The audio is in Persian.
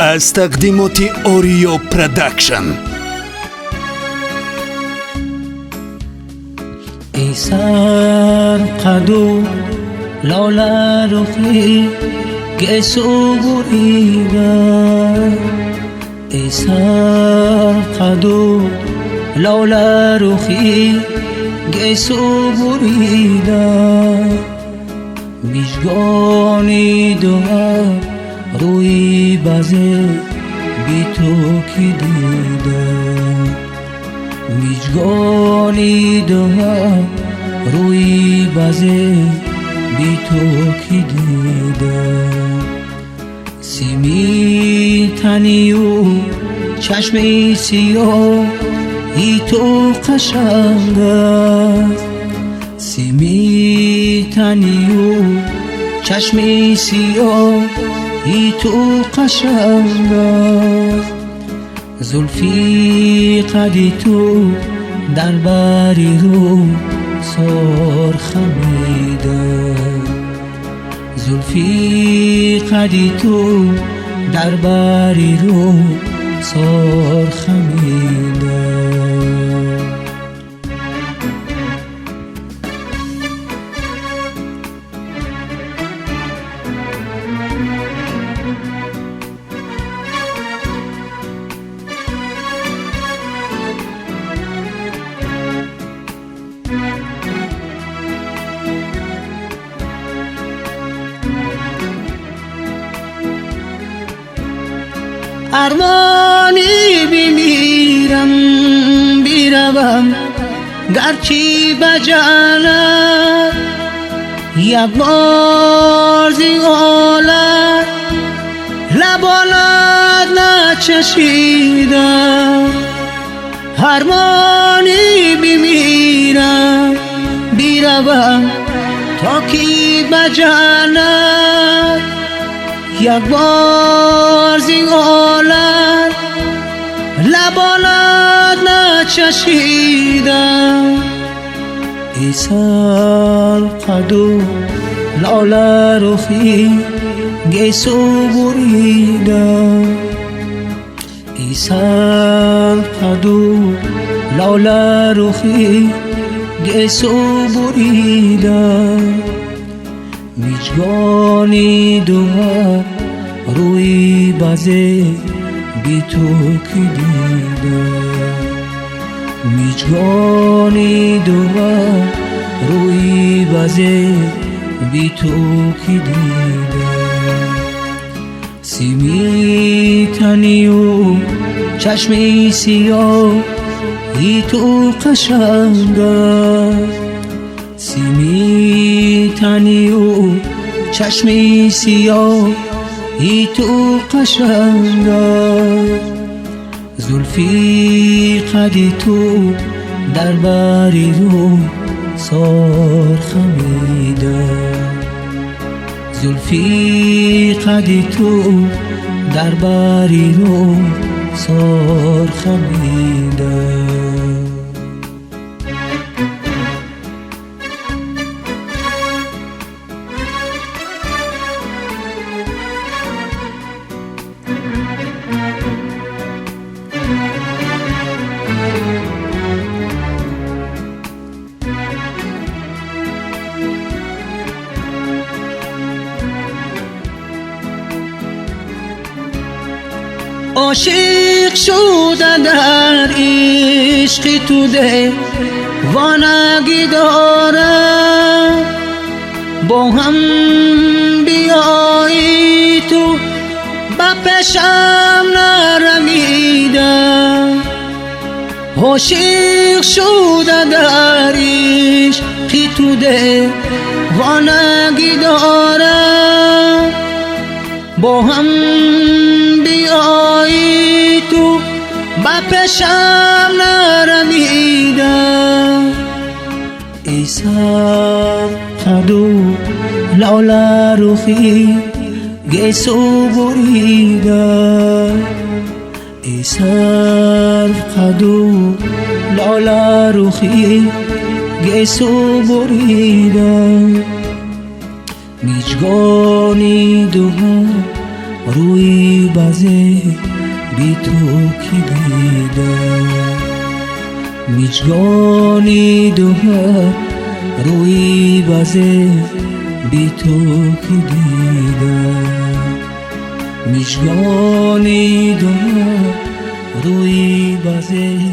از تقدیمات اوریو پروداکشن. ای سر قدو لالا رخی گسو بریده، ای سر قدو لالا رخی گسو بریده، میشگانی دو روی بازه بی تو کی دیده، میشگانی دو روی بازه بی تو کی دیده، سیمی تنی و چشمی سیاه ای تو قشنگ است، سیمی تنی و چشمی سیاه ای تو قشنگ است، زلفی قدی تو در بری رو سر خمیده، زلفی قدی تو در بری رو سر خمیده. ارمانی بمیرم بیروم گرچی بجانم، یک بار زیغالت لبانت نچشیدم، ارمانی بمیرم بیروم تا کی بجانم، یک بار زین عالم لبانت نچشیدم، ای سر قدو لاله رخی گیسو بریدم، ای سر قدو لاله رخی گیسو بریدم، میجگانی دو روی بازه بی تو کی دیده، میجگانی دو روی بازه بی تو کی دیده، سیمی تنی و چشمی سیاه ای تو قشنگ است، سیمی تنی و چشمی سیاه ای تو قشنگ است، زلفی قدی تو در بری رو سر خمیده، زلفی قدی تو در بری رو سر خمیده. عاشق شده در عشق تو ده وانگی دارم، با هم بیایی تو با پیشم نرمیدم، عاشق شده در عشق تو ده وانگی دارم، با هم بیایی تو با پیشم نرمیدم، ای سر قدو لاله رخی گیسو بریده، ای سر قدو لاله رخی گیسو بریده، میجگانی دو روی بازه بی تو کی دیدم میجگانی دوهر روی بازه بی تو کی دیدم میجگانی دوهر روی بازه